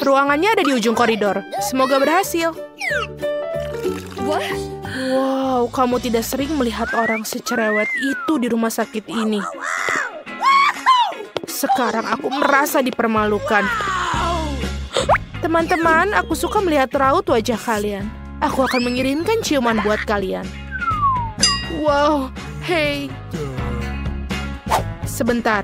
Ruangannya ada di ujung koridor. Semoga berhasil. Wow, kamu tidak sering melihat orang secerewet itu di rumah sakit ini. Sekarang aku merasa dipermalukan. Teman-teman, aku suka melihat raut wajah kalian. Aku akan mengirimkan ciuman buat kalian. Wow, hey. Sebentar.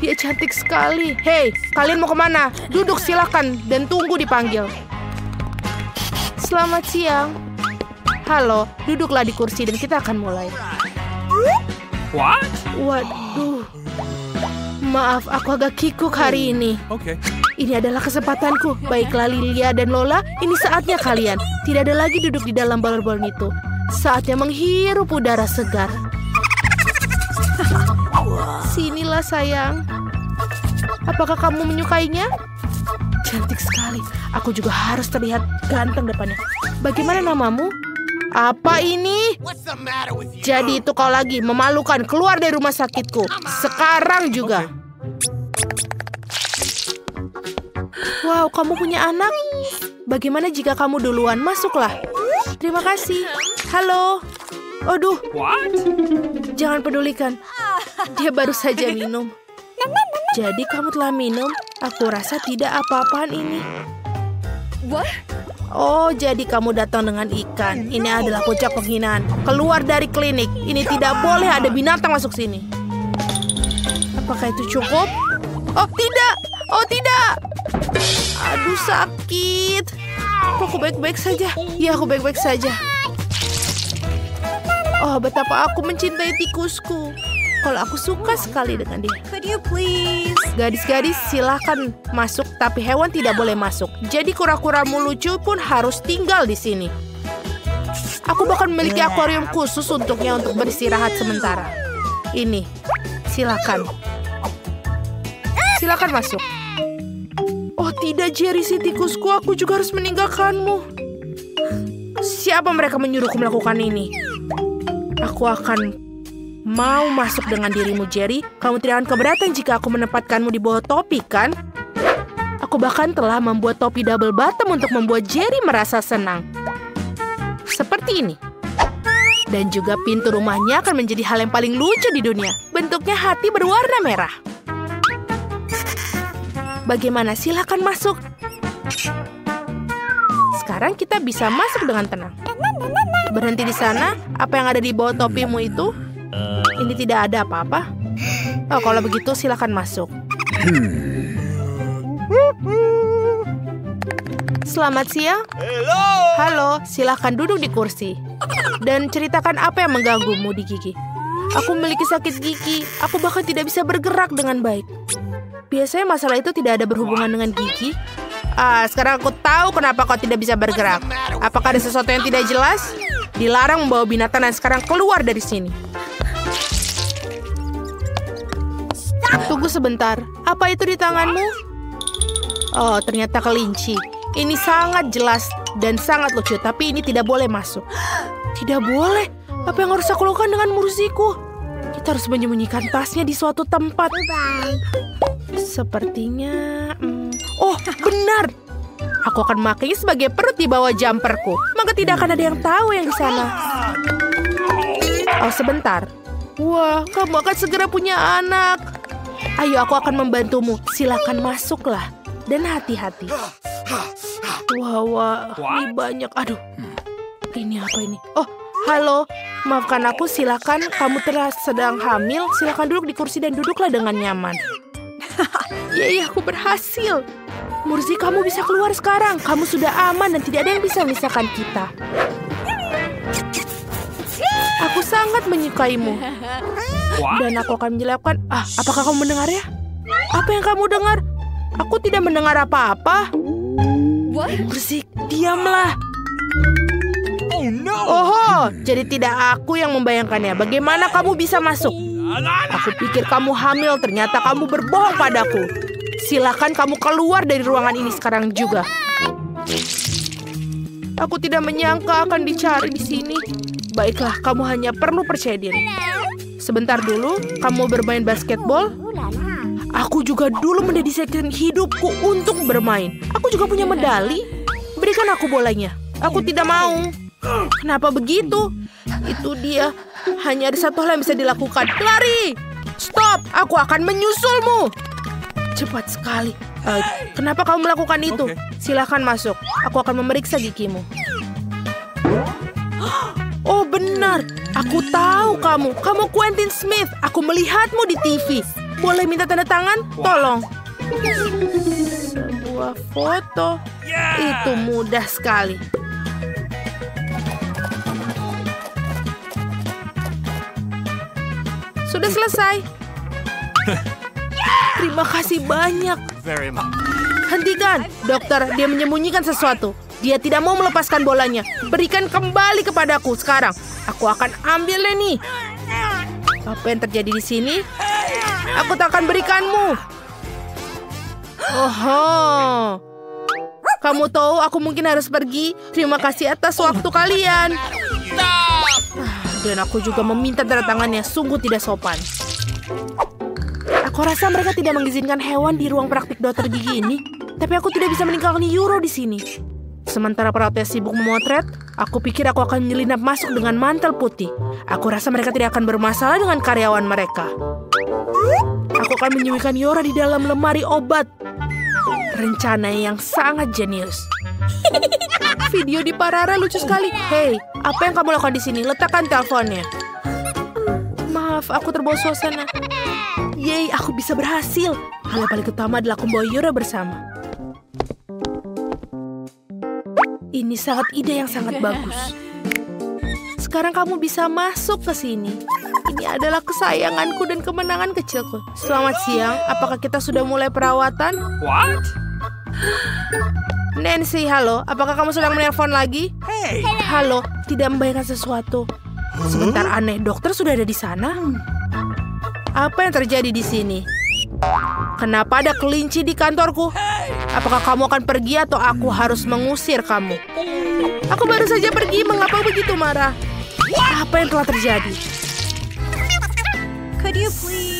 Dia cantik sekali. Hei, kalian mau kemana? Duduk silakan dan tunggu dipanggil. Selamat siang. Halo, duduklah di kursi dan kita akan mulai. What? Waduh. Maaf, aku agak kikuk hari ini. Okay. Ini adalah kesempatanku. Baiklah Lilia dan Lola, ini saatnya kalian. Tidak ada lagi duduk di dalam balon-balon itu. Saatnya menghirup udara segar. Sinilah sayang. Apakah kamu menyukainya? Cantik sekali. Aku juga harus terlihat ganteng depannya. Bagaimana namamu? Apa ini? Jadi itu kau lagi memalukan. Keluar dari rumah sakitku. Sekarang juga. Wow, kamu punya anak? Bagaimana jika kamu duluan? Masuklah. Terima kasih. Halo. Aduh. What? Jangan pedulikan. Dia baru saja minum. Jadi kamu telah minum? Aku rasa tidak apa-apaan ini. Oh, jadi kamu datang dengan ikan. Ini adalah puncak penghinaan. Keluar dari klinik. Ini tidak boleh ada binatang masuk sini. Apakah itu cukup? Oh, tidak. Oh, tidak. Aduh, sakit. Kok aku baik-baik saja? Ya, aku baik-baik saja. Oh, betapa aku mencintai tikusku. Kalau aku suka sekali dengan dia. Could you please? Gadis-gadis silahkan masuk, tapi hewan tidak boleh masuk. Jadi kura-kuramu lucu pun harus tinggal di sini. Aku bahkan memiliki akuarium khusus untuknya untuk beristirahat sementara. Ini, silakan. Silakan masuk. Oh tidak, Jerry, si tikusku, aku juga harus meninggalkanmu. Siapa mereka menyuruhku melakukan ini? Aku akan mau masuk dengan dirimu, Jerry. Kamu tidak akan keberatan jika aku menempatkanmu di bawah topi, kan? Aku bahkan telah membuat topi double bottom untuk membuat Jerry merasa senang. Seperti ini. Dan juga pintu rumahnya akan menjadi hal yang paling lucu di dunia. Bentuknya hati berwarna merah. Bagaimana? Silakan masuk. Sekarang kita bisa masuk dengan tenang. Berhenti di sana. Apa yang ada di bawah topimu itu? Ini tidak ada apa-apa. Oh, kalau begitu silakan masuk. Selamat siang. Halo, silakan duduk di kursi. Dan ceritakan apa yang mengganggumu di gigi. Aku memiliki sakit gigi. Aku bahkan tidak bisa bergerak dengan baik. Biasanya masalah itu tidak ada berhubungan dengan gigi. Sekarang aku tahu kenapa kau tidak bisa bergerak. Apakah ada sesuatu yang tidak jelas? Dilarang membawa binatang dan sekarang keluar dari sini. Tunggu sebentar. Apa itu di tanganmu? Oh, ternyata kelinci. Ini sangat jelas dan sangat lucu, tapi ini tidak boleh masuk. Tidak boleh? Apa yang harus aku lakukan dengan mursiku? Kita harus menyembunyikan tasnya di suatu tempat. Sepertinya... Oh, benar! Aku akan memakainya sebagai perut di bawah jumperku. Maka tidak akan ada yang tahu yang di sana. Oh, sebentar. Wah, kamu akan segera punya anak. Ayo, aku akan membantumu. Silakan masuklah. Dan hati-hati. Wah, ini banyak. Aduh, ini apa ini? Oh, halo. Maafkan aku, silakan. Kamu sedang hamil. Silakan duduk di kursi dan duduklah dengan nyaman. Yeay, aku berhasil. Mursi, kamu bisa keluar sekarang. Kamu sudah aman dan tidak ada yang bisa memisahkan kita. Aku sangat menyukaimu. Dan aku akan menjelaskan. Apakah kamu mendengarnya? Apa yang kamu dengar? Aku tidak mendengar apa-apa. Mursi, diamlah. Oh, jadi tidak aku yang membayangkannya. Bagaimana kamu bisa masuk? Aku pikir kamu hamil, ternyata kamu berbohong padaku. Silakan kamu keluar dari ruangan ini sekarang juga. Aku tidak menyangka akan dicari di sini. Baiklah, kamu hanya perlu percaya diri. Sebentar dulu, kamu bermain basketbol? Aku juga dulu mendedikasikan hidupku untuk bermain. Aku juga punya medali. Berikan aku bolanya. Aku tidak mau. Kenapa begitu? Itu dia. Hanya ada satu hal yang bisa dilakukan. Lari! Stop! Aku akan menyusulmu. Cepat sekali. Kenapa kamu melakukan itu? Silahkan masuk. Aku akan memeriksa gigimu. Oh benar. Aku tahu kamu. Kamu Quentin Smith. Aku melihatmu di TV. Boleh minta tanda tangan? Tolong. Sebuah foto. Itu mudah sekali. Sudah selesai. Terima kasih banyak. Hentikan, dokter. Dia menyembunyikan sesuatu. Dia tidak mau melepaskan bolanya. Berikan kembali kepadaku sekarang. Aku akan ambilnya nih. Apa yang terjadi di sini? Aku tak akan berikanmu. Oho. Kamu tahu aku mungkin harus pergi. Terima kasih atas waktu kalian. Dan aku juga meminta tanda tangannya. Sungguh tidak sopan. Aku rasa mereka tidak mengizinkan hewan di ruang praktik dokter gigi ini. Tapi aku tidak bisa meninggalkan Euro di sini. Sementara perawatnya sibuk memotret, aku pikir aku akan menyelinap masuk dengan mantel putih. Aku rasa mereka tidak akan bermasalah dengan karyawan mereka. Aku akan menyembunyikan Yora di dalam lemari obat. Rencana yang sangat jenius. Video di Parara lucu sekali. Hei, apa yang kamu lakukan di sini? Letakkan teleponnya. Maaf, aku terbawa suasana. Yeay, aku bisa berhasil. Hal yang paling utama adalah aku membawa Yora bersama. Ini sangat ide yang sangat bagus. Sekarang kamu bisa masuk ke sini. Ini adalah kesayanganku dan kemenangan kecilku. Selamat siang. Apakah kita sudah mulai perawatan? What? Nancy, halo. Apakah kamu sedang menelpon lagi? Hey. Halo, tidak membayangkan sesuatu. Sebentar, aneh. Dokter sudah ada di sana? Apa yang terjadi di sini? Kenapa ada kelinci di kantorku? Apakah kamu akan pergi atau aku harus mengusir kamu? Aku baru saja pergi. Mengapa begitu marah? Apa yang telah terjadi?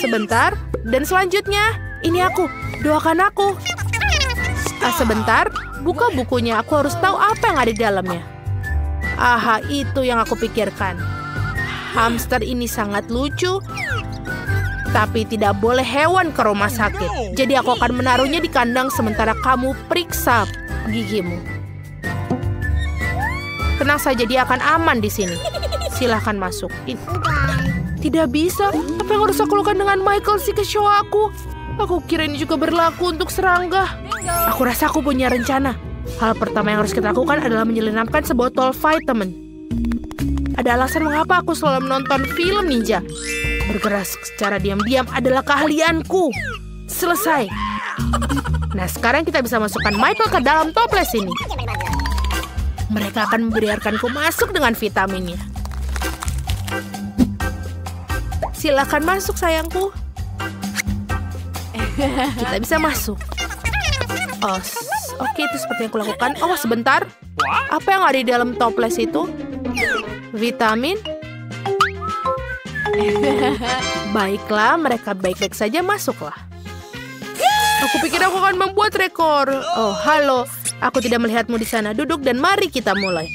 Sebentar. Dan selanjutnya, ini aku. Doakan aku. Sebentar. Buka bukunya. Aku harus tahu apa yang ada di dalamnya. Aha, itu yang aku pikirkan. Hamster ini sangat lucu. Tapi tidak boleh hewan ke rumah sakit. Jadi aku akan menaruhnya di kandang sementara kamu periksa gigimu. Tenang saja, dia akan aman di sini. Silahkan masuk. Tidak bisa. Apa yang harus aku lakukan dengan Michael si kecoa aku? Aku kira ini juga berlaku untuk serangga. Aku rasa aku punya rencana. Hal pertama yang harus kita lakukan adalah menyelinapkan sebotol vitamin. Ada alasan mengapa aku selalu menonton film ninja. Bergerak secara diam-diam adalah keahlianku. Selesai. Nah, sekarang kita bisa masukkan Michael ke dalam toples ini. Mereka akan membiarkanku masuk dengan vitaminnya. Silakan masuk, sayangku. Kita bisa masuk. Oh, oke, itu seperti yang aku lakukan. Oh, sebentar. Apa yang ada di dalam toples itu? Vitamin? Baiklah, mereka baik-baik saja, masuklah. Aku pikir aku akan membuat rekor. Oh, halo. Aku tidak melihatmu di sana. Duduk dan mari kita mulai.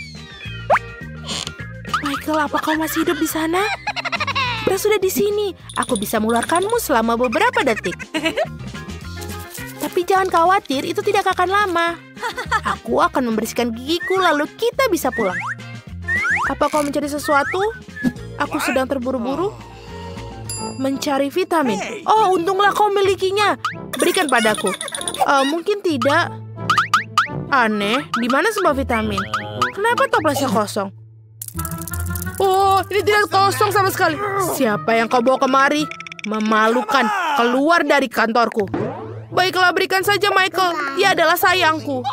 Michael, apa kau masih hidup di sana? Kita sudah di sini. Aku bisa mengeluarkanmu selama beberapa detik. Tapi jangan khawatir, itu tidak akan lama. Aku akan membersihkan gigiku, lalu kita bisa pulang. Apa kau mencari sesuatu? Aku sedang terburu-buru mencari vitamin. Oh, untunglah kau milikinya. Berikan padaku. Mungkin tidak. Aneh, di mana semua vitamin? Kenapa toplesnya kosong? Oh, ini tidak kosong sama sekali. Siapa yang kau bawa kemari? Memalukan. Keluar dari kantorku. Baiklah, berikan saja Michael. Dia adalah sayangku.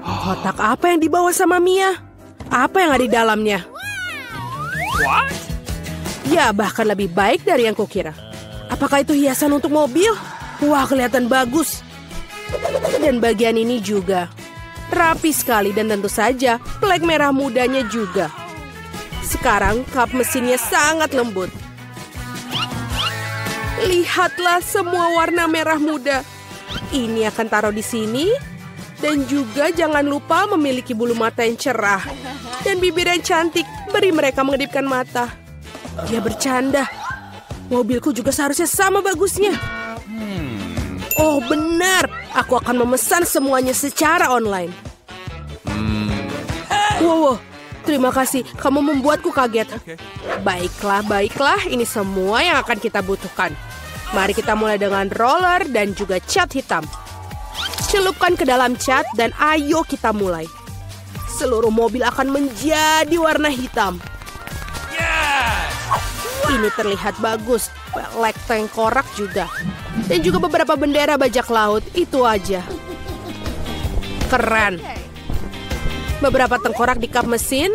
Kotak apa yang dibawa sama Mia? Apa yang ada di dalamnya? What? Ya, bahkan lebih baik dari yang kukira. Apakah itu hiasan untuk mobil? Wah, kelihatan bagus. Dan bagian ini juga. Rapi sekali dan tentu saja plek merah mudanya juga. Sekarang kap mesinnya sangat lembut. Lihatlah semua warna merah muda. Ini akan taruh di sini. Dan juga jangan lupa memiliki bulu mata yang cerah. Dan bibir yang cantik. Beri mereka mengedipkan mata. Dia bercanda. Mobilku juga seharusnya sama bagusnya. Oh benar, aku akan memesan semuanya secara online. Wow, terima kasih. Kamu membuatku kaget. Baiklah. Ini semua yang akan kita butuhkan. Mari kita mulai dengan roller dan juga cat hitam. Celupkan ke dalam cat dan ayo kita mulai. Seluruh mobil akan menjadi warna hitam. Ini terlihat bagus. Pelek tengkorak juga. Dan juga beberapa bendera bajak laut. Itu aja. Keren. Beberapa tengkorak di kap mesin.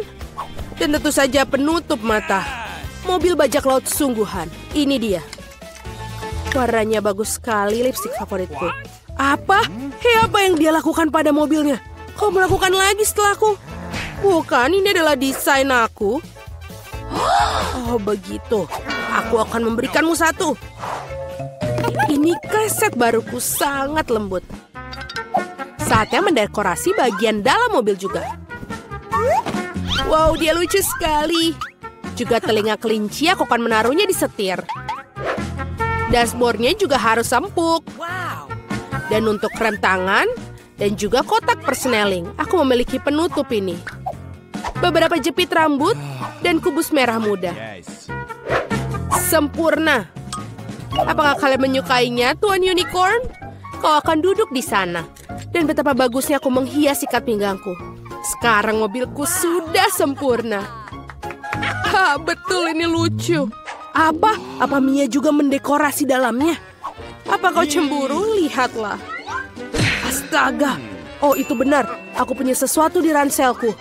Dan tentu saja penutup mata. Mobil bajak laut sungguhan. Ini dia. Warnanya bagus sekali, lipstik favoritku. Apa? Hei, apa yang dia lakukan pada mobilnya? Kau melakukan lagi setelahku? Bukan, ini adalah desain aku. Oh, begitu. Aku akan memberikanmu satu. Ini kaset baruku sangat lembut. Saatnya mendekorasi bagian dalam mobil juga. Wow, dia lucu sekali. Juga telinga kelinci aku akan menaruhnya di setir. Dashboardnya juga harus empuk. Dan untuk rem tangan dan juga kotak persneling, aku memiliki penutup ini. Beberapa jepit rambut dan kubus merah muda. Sempurna. Apakah kalian menyukainya, Tuan Unicorn? Kau akan duduk di sana. Dan betapa bagusnya aku menghias ikat pinggangku. Sekarang mobilku sudah sempurna. Ha, betul ini lucu. Apa Mia juga mendekorasi dalamnya? Apa kau cemburu? Lihatlah. Astaga. Oh, itu benar. Aku punya sesuatu di ranselku.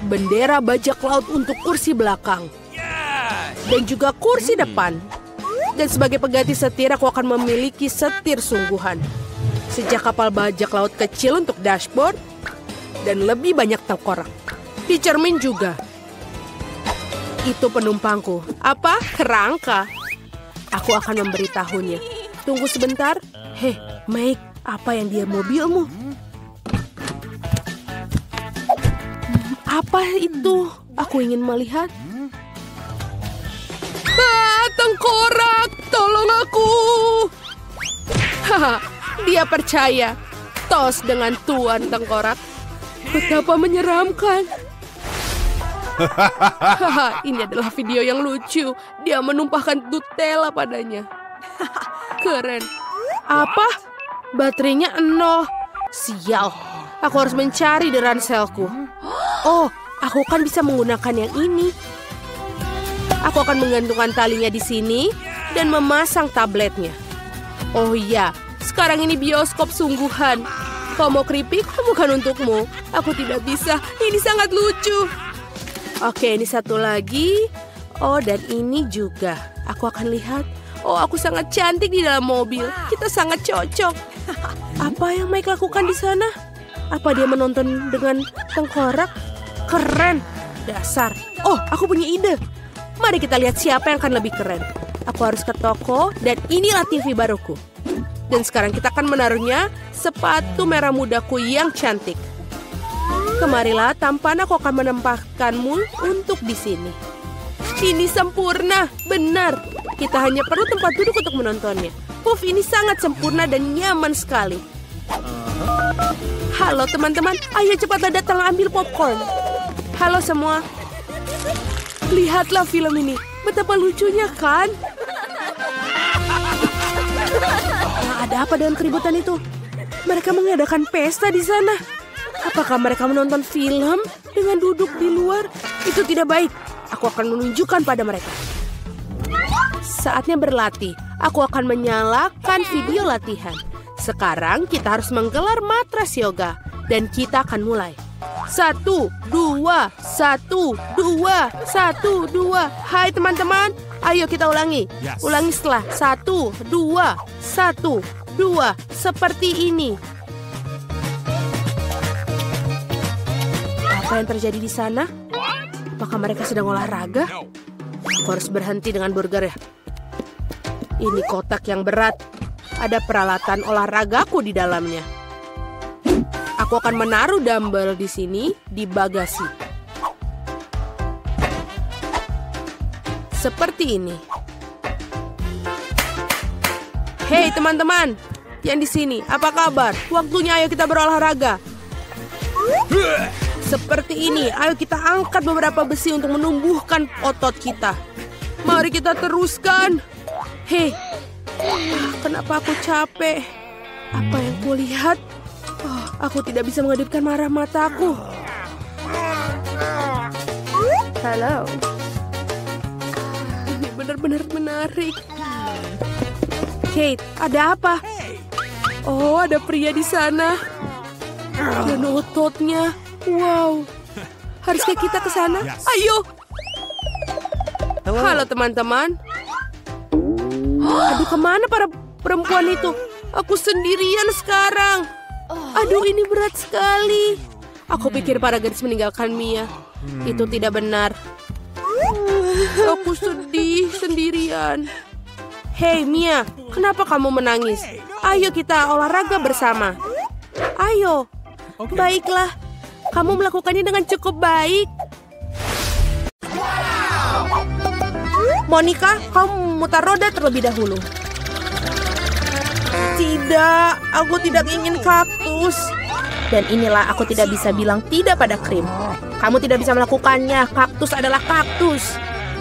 Bendera bajak laut untuk kursi belakang. Dan juga kursi depan. Dan sebagai pengganti setir, aku akan memiliki setir sungguhan. Sejak kapal bajak laut kecil untuk dashboard. Dan lebih banyak tengkorak. Di cermin juga. Itu penumpangku. Apa? Kerangka. Aku akan memberitahunya. Tunggu sebentar. Hei, Mike, apa yang dia mobilmu? Apa itu? Aku ingin melihat. Tengkorak, tolong aku. Haha, dia percaya. Tos dengan Tuan Tengkorak. Betapa menyeramkan. Haha, ini adalah video yang lucu. Dia menumpahkan Nutella padanya. Keren. Apa? Baterainya 0. Sial. Aku harus mencari di ranselku. Oh, aku kan bisa menggunakan yang ini. Aku akan menggantungkan talinya di sini dan memasang tabletnya. Oh iya, sekarang ini bioskop sungguhan. Kau mau keripik? Bukan untukmu. Aku tidak bisa. Ini sangat lucu. Oke, ini satu lagi. Oh, dan ini juga. Aku akan lihat. Oh, aku sangat cantik di dalam mobil. Kita sangat cocok. Apa yang Mike lakukan di sana? Apa dia menonton dengan tengkorak? Keren. Dasar. Oh, aku punya ide. Mari kita lihat siapa yang akan lebih keren. Aku harus ke toko dan inilah TV baruku. Dan sekarang kita akan menaruhnya sepatu merah mudaku yang cantik. Kemarilah, tampan aku akan menempatkanmu untuk di sini. Ini sempurna, benar. Kita hanya perlu tempat duduk untuk menontonnya. Puff, ini sangat sempurna dan nyaman sekali. Halo teman-teman, ayo cepatlah datang ambil popcorn. Halo semua. Lihatlah film ini, betapa lucunya kan? Nah, ada apa dengan keributan itu? Mereka mengadakan pesta di sana. Apakah mereka menonton film dengan duduk di luar? Itu tidak baik. Aku akan menunjukkan pada mereka. Saatnya berlatih. Aku akan menyalakan video latihan. Sekarang kita harus menggelar matras yoga. Dan kita akan mulai. 1, 2, 1, 2, 1, 2. Hai teman-teman, ayo kita ulangi. Ulangi setelah 1, 2, 1, 2. Seperti ini. Apa yang terjadi di sana? Apakah mereka sedang olahraga? Aku harus berhenti dengan burger ya. Ini kotak yang berat. Ada peralatan olahragaku di dalamnya. Aku akan menaruh dumbbell di sini di bagasi. Seperti ini. Hei teman-teman, yang di sini, apa kabar? Waktunya ayo kita berolahraga. Seperti ini, ayo kita angkat beberapa besi untuk menumbuhkan otot kita. Mari kita teruskan. Hei, kenapa aku capek? Apa yang kulihat? Oh, aku tidak bisa mengedipkan marah mataku. Halo. Ini benar-benar menarik. Kate, ada apa? Oh, ada pria di sana. Dan ototnya. Wow. Haruskah kita ke sana? Ayo. Halo teman-teman. Aduh, kemana para perempuan itu? Aku sendirian sekarang. Aduh, ini berat sekali. Aku pikir para gadis meninggalkan Mia. Itu tidak benar. Aku sedih sendirian. Hei Mia, kenapa kamu menangis? Ayo kita olahraga bersama. Ayo. Baiklah. Kamu melakukannya dengan cukup baik. Monica, kamu memutar roda terlebih dahulu. Tidak, aku tidak ingin kaktus. Dan inilah aku tidak bisa bilang tidak pada krim. Kamu tidak bisa melakukannya, kaktus adalah kaktus.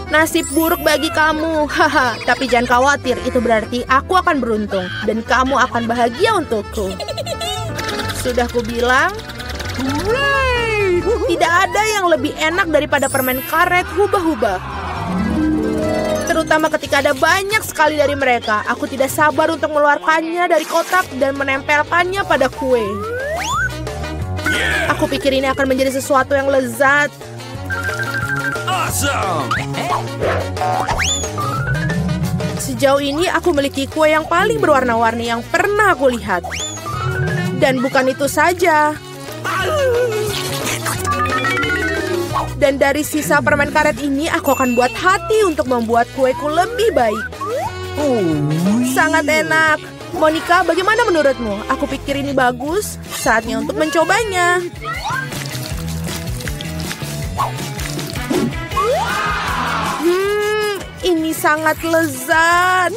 Nasib buruk bagi kamu, haha. Tapi jangan khawatir, itu berarti aku akan beruntung. Dan kamu akan bahagia untukku. Sudah kubilang, tidak ada yang lebih enak daripada permen karet hubah-hubah. Terutama ketika ada banyak sekali dari mereka. Aku tidak sabar untuk mengeluarkannya dari kotak dan menempelkannya pada kue. Aku pikir ini akan menjadi sesuatu yang lezat. Awesome! Sejauh ini aku memiliki kue yang paling berwarna-warni yang pernah aku lihat. Dan bukan itu saja. Dan dari sisa permen karet ini, aku akan buat hati untuk membuat kueku lebih baik. Sangat enak. Monica, bagaimana menurutmu? Aku pikir ini bagus. Saatnya untuk mencobanya. Ini sangat lezat.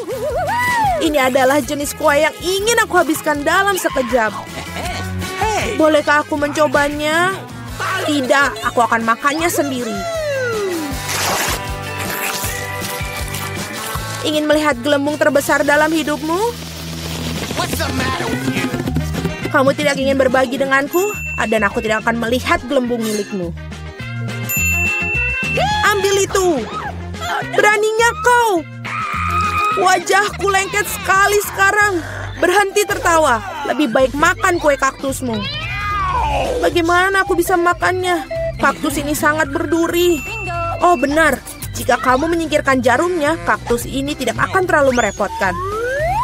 Ini adalah jenis kue yang ingin aku habiskan dalam sekejap. Bolehkah aku mencobanya? Tidak, aku akan makannya sendiri. Ingin melihat gelembung terbesar dalam hidupmu? Kamu tidak ingin berbagi denganku? Dan aku tidak akan melihat gelembung milikmu. Ambil itu! Beraninya kau! Wajahku lengket sekali sekarang. Berhenti tertawa. Lebih baik makan kue kaktusmu. Bagaimana aku bisa makannya? Kaktus ini sangat berduri. Oh benar, jika kamu menyingkirkan jarumnya, kaktus ini tidak akan terlalu merepotkan.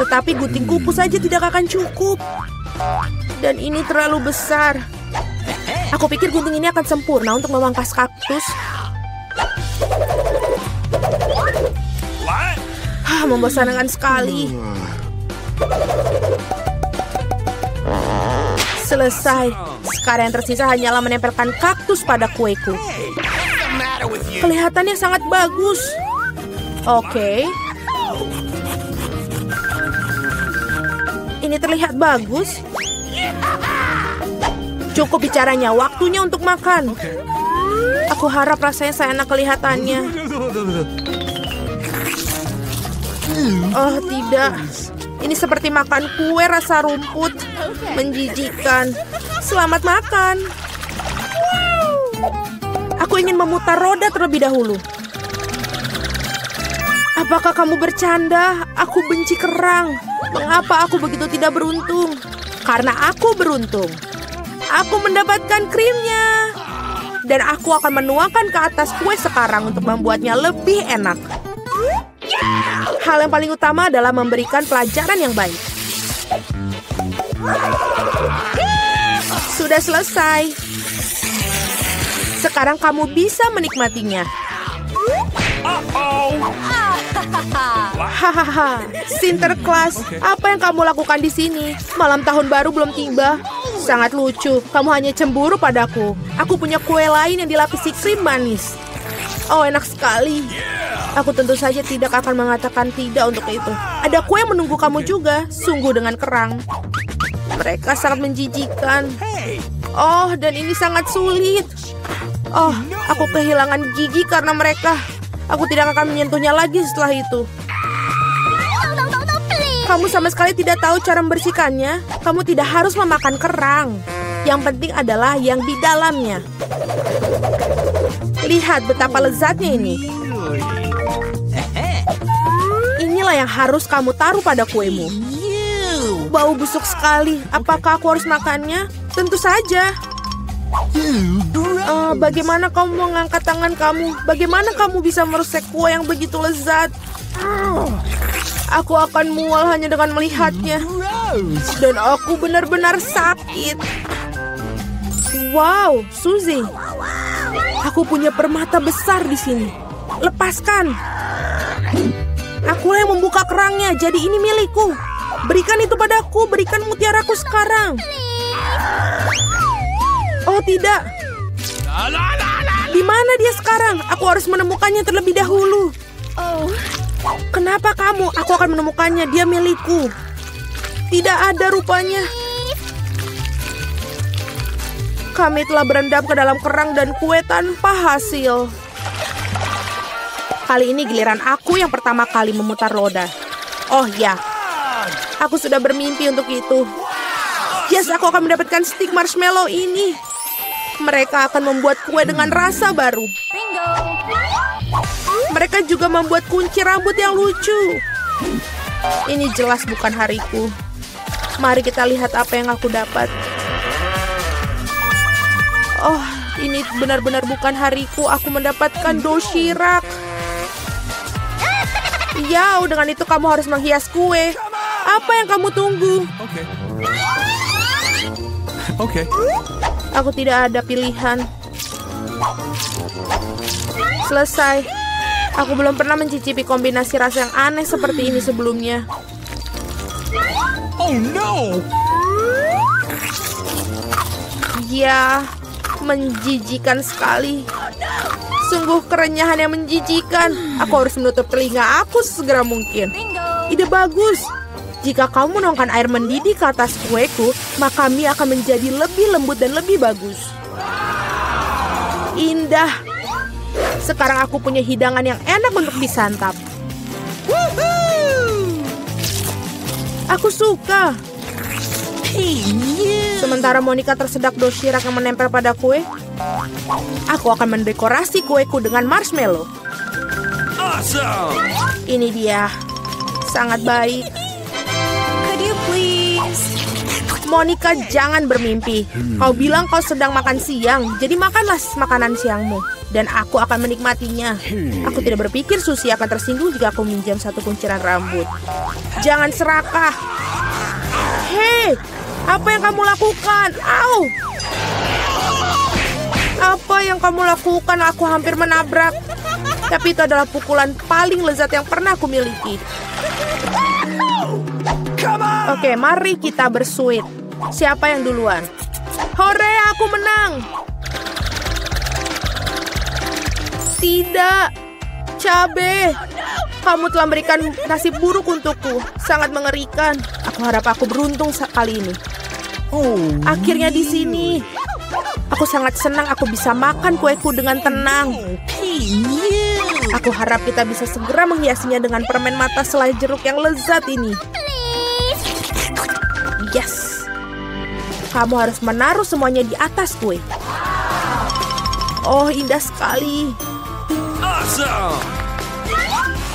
Tetapi gunting kuku saja tidak akan cukup. Dan ini terlalu besar. Aku pikir gunting ini akan sempurna untuk memangkas kaktus. Membosankan sekali. Selesai. Sekarang yang tersisa hanyalah menempelkan kaktus pada kueku. Kelihatannya sangat bagus. Oke. Ini terlihat bagus. Cukup bicaranya, waktunya untuk makan. Aku harap rasanya seenak kelihatannya. Oh tidak. Ini seperti makan kue rasa rumput. Menjijikkan. Selamat makan. Aku ingin memutar roda terlebih dahulu. Apakah kamu bercanda? Aku benci kerang. Mengapa aku begitu tidak beruntung? Karena aku beruntung. Aku mendapatkan krimnya. Dan aku akan menuangkan ke atas kue sekarang untuk membuatnya lebih enak. Hal yang paling utama adalah memberikan pelajaran yang baik. Sudah selesai. Sekarang kamu bisa menikmatinya. Hahaha, Sinterklas, apa yang kamu lakukan di sini? Malam tahun baru belum tiba. Sangat lucu, kamu hanya cemburu padaku. Aku punya kue lain yang dilapisi krim manis. Oh, enak sekali. Aku tentu saja tidak akan mengatakan tidak untuk itu. Ada kue yang menunggu kamu juga, sungguh dengan kerang. Mereka sangat menjijikan. Oh, dan ini sangat sulit. Oh, aku kehilangan gigi karena mereka. Aku tidak akan menyentuhnya lagi setelah itu. Kamu sama sekali tidak tahu cara membersihkannya. Kamu tidak harus memakan kerang. Yang penting adalah yang di dalamnya. Lihat betapa lezatnya ini. Inilah yang harus kamu taruh pada kuemu. Bau busuk sekali. Apakah aku harus makannya? Tentu saja. Bagaimana kamu mengangkat tangan kamu? Bagaimana kamu bisa merusak kue yang begitu lezat? Aku akan mual hanya dengan melihatnya. Dan aku benar-benar sakit. Wow, Suzy. Aku punya permata besar di sini. Lepaskan. Akulah yang membuka kerangnya, jadi ini milikku. Berikan itu padaku, berikan mutiaraku sekarang. Oh tidak. Di mana dia sekarang? Aku harus menemukannya terlebih dahulu. Kenapa kamu? Aku akan menemukannya, dia milikku. Tidak ada rupanya. Kami telah berendam ke dalam kerang dan kue tanpa hasil. Kali ini giliran aku yang pertama kali memutar roda. Oh ya, aku sudah bermimpi untuk itu. Yes, aku akan mendapatkan stik marshmallow ini. Mereka akan membuat kue dengan rasa baru. Mereka juga membuat kunci rambut yang lucu. Ini jelas bukan hariku. Mari kita lihat apa yang aku dapat. Oh, ini benar-benar bukan hariku. Aku mendapatkan doshirak. Ya, dengan itu kamu harus menghias kue. Apa yang kamu tunggu? Oke. Aku tidak ada pilihan. Selesai. Aku belum pernah mencicipi kombinasi rasa yang aneh seperti ini sebelumnya. Oh no. Ya, menjijikan sekali. Sungguh kerenyahan yang menjijikan. Aku harus menutup telinga aku sesegera mungkin. Ide bagus. Jika kamu menuangkan air mendidih ke atas kueku, maka mie akan menjadi lebih lembut dan lebih bagus. Indah. Sekarang aku punya hidangan yang enak untuk disantap. Aku suka. Sementara Monica tersedak doshirak yang menempel pada kue, aku akan mendekorasi kueku dengan marshmallow. Awesome. Ini dia. Sangat baik. Could you please? Monica, jangan bermimpi. Kau bilang kau sedang makan siang, jadi makanlah makanan siangmu. Dan aku akan menikmatinya. Aku tidak berpikir Suzy akan tersinggung jika aku minjam satu kunciran rambut. Jangan serakah. Hei, apa yang kamu lakukan? Au! Apa yang kamu lakukan? Aku hampir menabrak. Tapi itu adalah pukulan paling lezat yang pernah aku miliki. Oke, mari kita bersuit. Siapa yang duluan? Hore, aku menang! Tidak, cabe. Kamu telah memberikan nasib buruk untukku. Sangat mengerikan. Aku harap aku beruntung kali ini. Akhirnya di sini. Aku sangat senang aku bisa makan kueku dengan tenang. Aku harap kita bisa segera menghiasinya dengan permen mata selai jeruk yang lezat ini. Yes. Kamu harus menaruh semuanya di atas kue. Oh, indah sekali.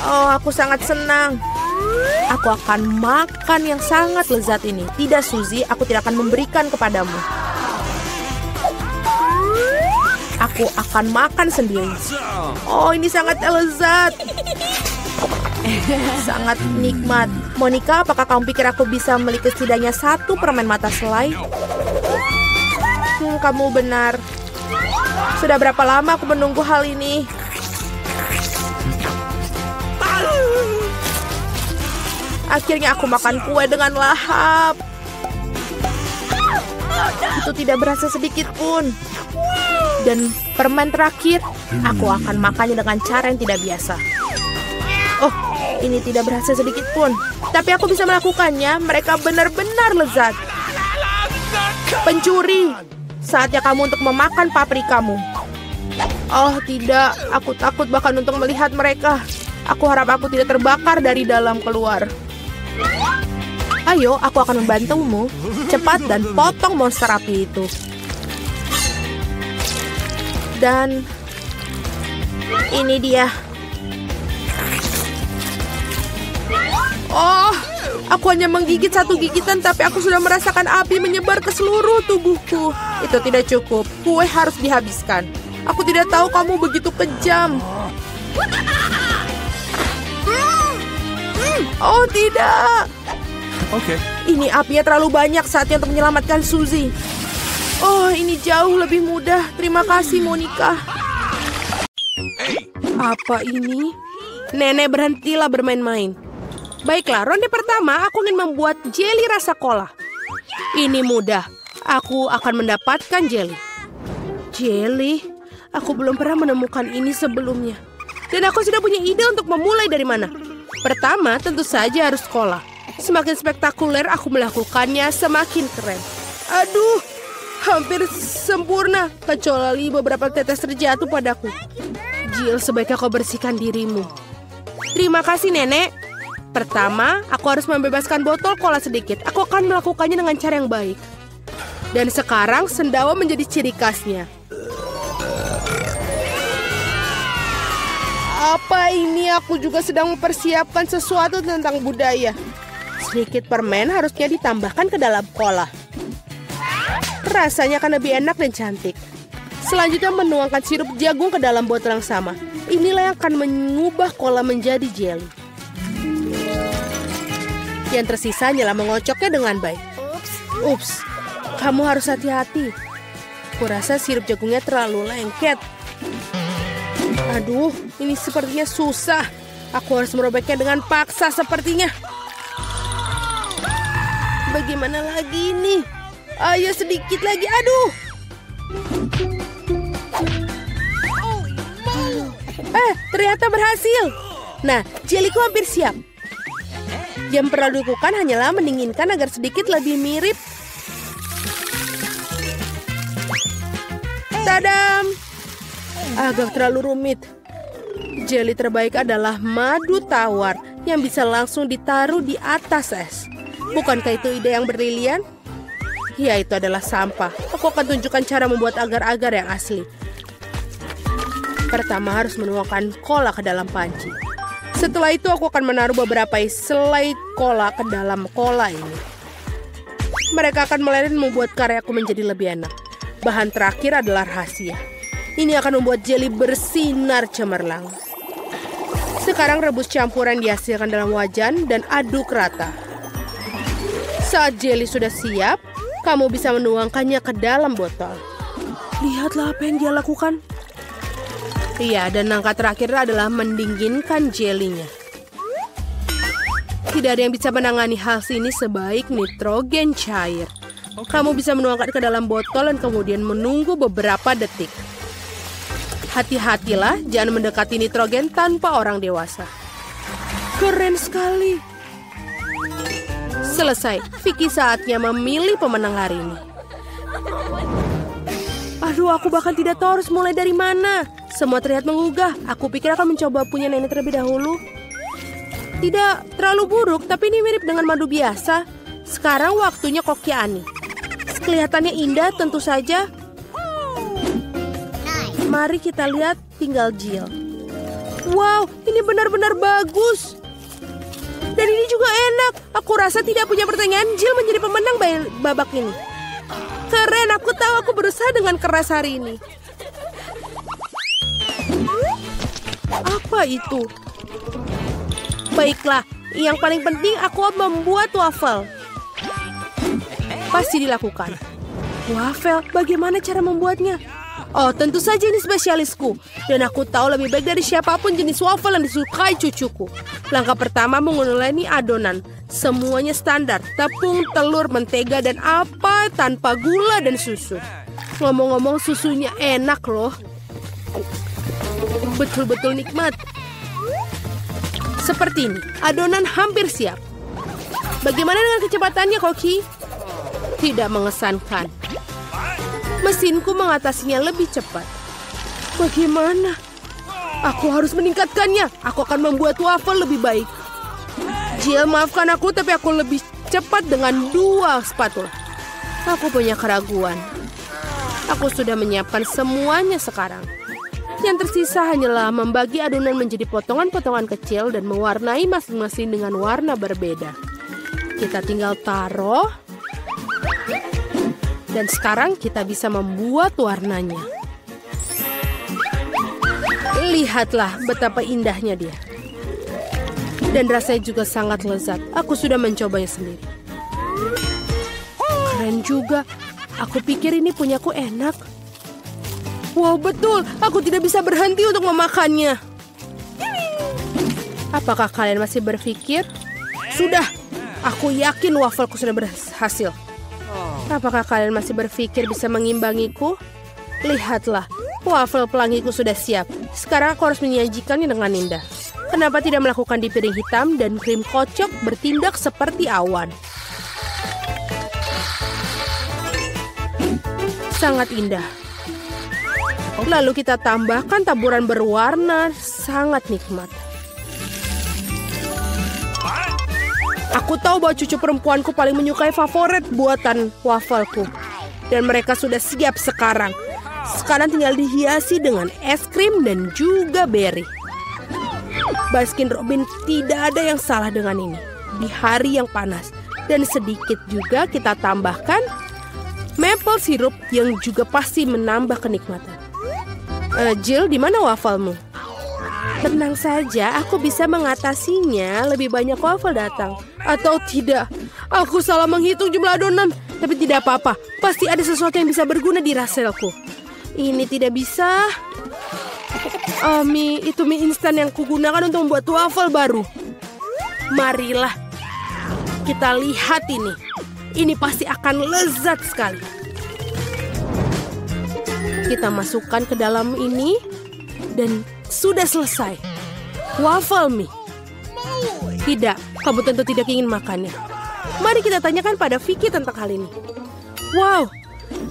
Oh, aku sangat senang. Aku akan makan yang sangat lezat ini. Tidak, Suzy, aku tidak akan memberikan kepadamu. Aku akan makan sendiri. Oh, ini sangat lezat. Sangat nikmat. Monica, apakah kamu pikir aku bisa memiliki setidaknya satu permen mata selai? Kamu benar. Sudah berapa lama aku menunggu hal ini? Akhirnya aku makan kue dengan lahap. Itu tidak berasa sedikit pun. Dan permen terakhir, aku akan makannya dengan cara yang tidak biasa. Oh, ini tidak berasa sedikit pun. Tapi aku bisa melakukannya, mereka benar-benar lezat. Pencuri, saatnya kamu untuk memakan paprikamu. Oh tidak, aku takut bahkan untuk melihat mereka. Aku harap aku tidak terbakar dari dalam keluar. Ayo, aku akan membantumu. Cepat dan potong monster api itu. Dan ini dia. Oh, aku hanya menggigit satu gigitan, tapi aku sudah merasakan api menyebar ke seluruh tubuhku. Itu tidak cukup. Kue harus dihabiskan. Aku tidak tahu kamu begitu kejam. Oh tidak. Okay. Ini apinya terlalu banyak, saatnya untuk menyelamatkan Suzy. Oh, ini jauh lebih mudah. Terima kasih, Monica. Apa ini? Nenek, berhentilah bermain-main. Baiklah, ronde pertama aku ingin membuat jelly rasa cola. Ini mudah. Aku akan mendapatkan jelly. Jelly? Aku belum pernah menemukan ini sebelumnya. Dan aku sudah punya ide untuk memulai dari mana. Pertama, tentu saja harus cola. Semakin spektakuler aku melakukannya, semakin keren. Aduh, hampir sempurna. Kecuali beberapa tetes terjatuh padaku. Jill, sebaiknya kau bersihkan dirimu. Terima kasih, Nenek. Pertama, aku harus membebaskan botol cola sedikit. Aku akan melakukannya dengan cara yang baik. Dan sekarang, sendawa menjadi ciri khasnya. Apa ini? Aku juga sedang mempersiapkan sesuatu tentang budaya. Sedikit permen harusnya ditambahkan ke dalam cola. Rasanya akan lebih enak dan cantik. Selanjutnya menuangkan sirup jagung ke dalam botol yang sama. Inilah yang akan mengubah cola menjadi jelly. Yang tersisa hanyalah mengocoknya dengan baik. Ups, kamu harus hati-hati. Kurasa sirup jagungnya terlalu lengket. Aduh, ini sepertinya susah. Aku harus merobeknya dengan paksa sepertinya. Bagaimana lagi ini? Ayo sedikit lagi, aduh. Ternyata berhasil. Nah, jellyku hampir siap. Yang perlu dilakukan hanyalah mendinginkan agar sedikit lebih mirip. Tadam! Agak terlalu rumit. Jelly terbaik adalah madu tawar yang bisa langsung ditaruh di atas es. Bukankah itu ide yang brilian? Ya, itu adalah sampah. Aku akan tunjukkan cara membuat agar-agar yang asli. Pertama harus menuangkan cola ke dalam panci. Setelah itu aku akan menaruh beberapa selai cola ke dalam cola ini. Mereka akan meleleh dan membuat karyaku menjadi lebih enak. Bahan terakhir adalah rahasia. Ini akan membuat jelly bersinar cemerlang. Sekarang rebus campuran dihasilkan dalam wajan dan aduk rata. Saat jelly sudah siap, kamu bisa menuangkannya ke dalam botol. Lihatlah apa yang dia lakukan. Iya, dan langkah terakhir adalah mendinginkan jelly-nya. Tidak ada yang bisa menangani hal ini sebaik nitrogen cair. Kamu bisa menuangkan ke dalam botol dan kemudian menunggu beberapa detik. Hati-hatilah, jangan mendekati nitrogen tanpa orang dewasa. Keren sekali. Selesai. Vicky saatnya memilih pemenang hari ini. Aduh, aku bahkan tidak tahu harus mulai dari mana. Semua terlihat menggugah. Aku pikir akan mencoba punya nenek terlebih dahulu. Tidak terlalu buruk, tapi ini mirip dengan madu biasa. Sekarang waktunya Kokiani. Kelihatannya indah tentu saja. Mari kita lihat tinggal Jill. Wow, ini benar-benar bagus. Dan ini juga enak. Aku rasa tidak punya pertanyaan, Jill menjadi pemenang babak ini. Keren, aku tahu aku berusaha dengan keras hari ini. Apa itu? Baiklah, yang paling penting aku membuat waffle. Pasti dilakukan. Waffle, bagaimana cara membuatnya? Oh, tentu saja ini spesialisku. Dan aku tahu lebih baik dari siapapun jenis waffle yang disukai cucuku. Langkah pertama menguleni adonan. Semuanya standar, tepung, telur, mentega, dan apa tanpa gula dan susu. Ngomong-ngomong, susunya enak loh. Betul-betul nikmat. Seperti ini, adonan hampir siap. Bagaimana dengan kecepatannya, Koki? Tidak mengesankan. Mesinku mengatasinya lebih cepat. Bagaimana? Aku harus meningkatkannya. Aku akan membuat waffle lebih baik. Jill, maafkan aku, tapi aku lebih cepat dengan 2 spatula. Aku punya keraguan. Aku sudah menyiapkan semuanya sekarang. Yang tersisa hanyalah membagi adonan menjadi potongan-potongan kecil dan mewarnai masing-masing dengan warna berbeda. Kita tinggal taruh. Dan sekarang kita bisa membuat warnanya. Lihatlah betapa indahnya dia. Dan rasanya juga sangat lezat. Aku sudah mencobanya sendiri. Keren juga. Aku pikir ini punyaku enak. Wow, betul. Aku tidak bisa berhenti untuk memakannya. Apakah kalian masih berpikir? Sudah. Aku yakin wafelku sudah berhasil. Apakah kalian masih berpikir bisa mengimbangiku? Lihatlah. Waffle pelangiku sudah siap. Sekarang aku harus menyajikannya dengan indah. Kenapa tidak melakukan di piring hitam dan krim kocok bertindak seperti awan? Sangat indah. Lalu kita tambahkan taburan berwarna, sangat nikmat. Aku tahu bahwa cucu perempuanku paling menyukai favorit buatan wafelku. Dan mereka sudah siap sekarang. Sekarang tinggal dihiasi dengan es krim dan juga beri. Baskin Robbins, tidak ada yang salah dengan ini. Di hari yang panas. Dan sedikit juga kita tambahkan maple syrup yang juga pasti menambah kenikmatan. Jill, di mana wafelmu? Tenang saja, aku bisa mengatasinya. Lebih banyak waffle datang. Atau tidak, aku salah menghitung jumlah adonan. Tapi tidak apa-apa, pasti ada sesuatu yang bisa berguna di raselku. Ini tidak bisa. Itu mie instan yang kugunakan untuk membuat waffle baru. Marilah kita lihat ini. Ini pasti akan lezat sekali. Kita masukkan ke dalam ini. Dan sudah selesai. Waffle mie. Tidak, kamu tentu tidak ingin makannya. Mari kita tanyakan pada Vicky tentang hal ini. Wow,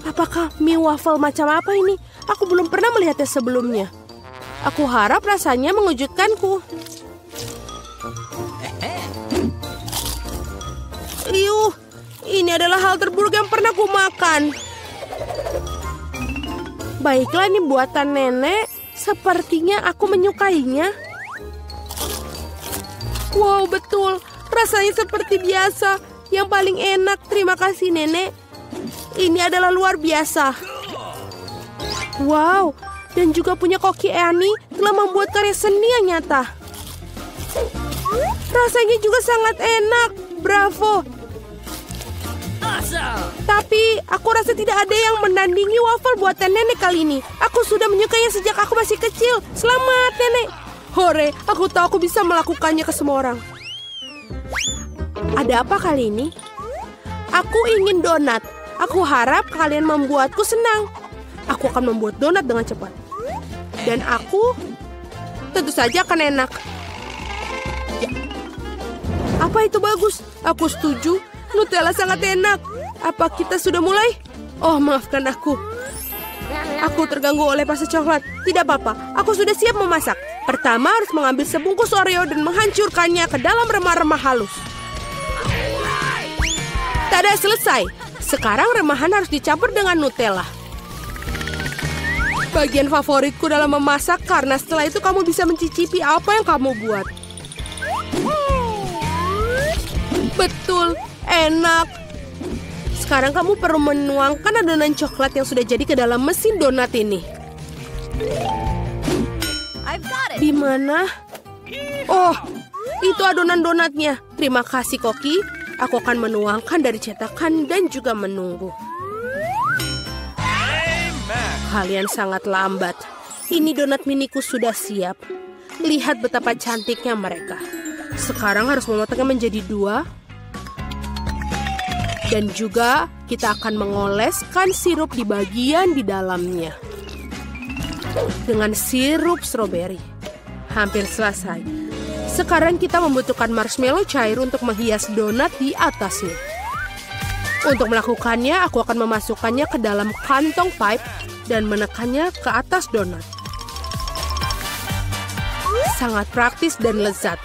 apakah mie waffle macam apa ini? Aku belum pernah melihatnya sebelumnya. Aku harap rasanya mengejutkanku. Iuh, ini adalah hal terburuk yang pernah ku makan. Baiklah, ini buatan nenek. Sepertinya aku menyukainya. Wow, betul. Rasanya seperti biasa. Yang paling enak. Terima kasih, nenek. Ini adalah luar biasa. Wow, dan juga punya Koki Annie telah membuat karya seni yang nyata. Rasanya juga sangat enak. Bravo. Tapi aku rasa tidak ada yang menandingi waffle buatan nenek kali ini. Aku sudah menyukainya sejak aku masih kecil. Selamat, nenek. Hore, aku tahu aku bisa melakukannya ke semua orang. Ada apa kali ini? Aku ingin donat. Aku harap kalian membuatku senang. Aku akan membuat donat dengan cepat. Dan aku tentu saja akan enak. Apa itu bagus? Aku setuju. Nutella sangat enak. Apa kita sudah mulai? Oh, maafkan aku. Aku terganggu oleh pasta coklat. Tidak apa-apa, aku sudah siap memasak. Pertama harus mengambil sebungkus Oreo dan menghancurkannya ke dalam remah-remah halus. Tada, selesai. Sekarang remahan harus dicampur dengan Nutella. Bagian favoritku dalam memasak karena setelah itu kamu bisa mencicipi apa yang kamu buat. Betul, enak. Sekarang kamu perlu menuangkan adonan coklat yang sudah jadi ke dalam mesin donat ini. Di mana? Oh, itu adonan donatnya. Terima kasih, Koki. Aku akan menuangkan dari cetakan dan juga menunggu. Kalian sangat lambat. Ini donat miniku sudah siap. Lihat betapa cantiknya mereka. Sekarang harus memotongnya menjadi 2. Dan juga kita akan mengoleskan sirup di bagian di dalamnya. Dengan sirup stroberi. Hampir selesai. Sekarang kita membutuhkan marshmallow cair untuk menghias donat di atasnya. Untuk melakukannya, aku akan memasukkannya ke dalam kantong pipe dan menekannya ke atas donat. Sangat praktis dan lezat.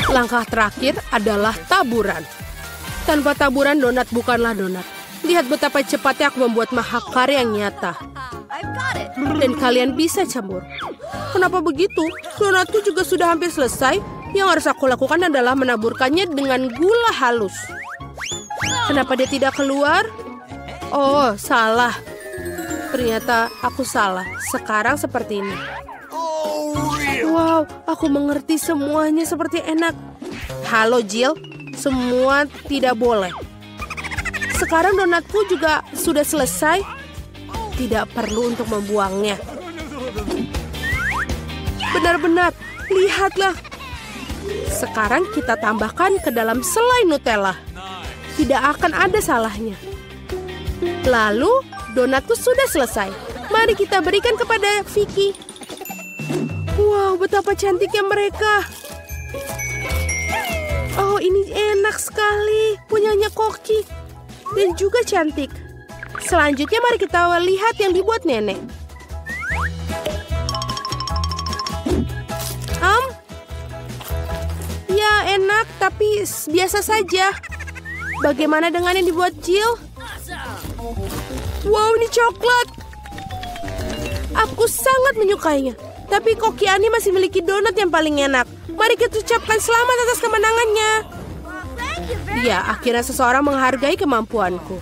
Langkah terakhir adalah taburan. Tanpa taburan, donat bukanlah donat. Lihat betapa cepatnya aku membuat mahakarya yang nyata. Dan kalian bisa campur. Kenapa begitu? Donatku juga sudah hampir selesai. Yang harus aku lakukan adalah menaburkannya dengan gula halus. Kenapa dia tidak keluar? Oh, salah. Ternyata aku salah. Sekarang seperti ini. Wow, aku mengerti semuanya seperti enak. Halo Jill, semua tidak boleh. Sekarang donatku juga sudah selesai. Tidak perlu untuk membuangnya. Benar-benar, lihatlah. Sekarang kita tambahkan ke dalam selai Nutella. Tidak akan ada salahnya. Lalu, donatku sudah selesai. Mari kita berikan kepada Vicky. Wow, betapa cantiknya mereka. Oh, ini enak sekali. Punyanya Koki. Dan juga cantik. Selanjutnya mari kita lihat yang dibuat nenek. Ya enak, tapi biasa saja. Bagaimana dengan yang dibuat Jill? Wow, ini coklat. Aku sangat menyukainya. Tapi Koki Ani masih memiliki donat yang paling enak. Mari kita ucapkan selamat atas kemenangannya. Ya, akhirnya seseorang menghargai kemampuanku.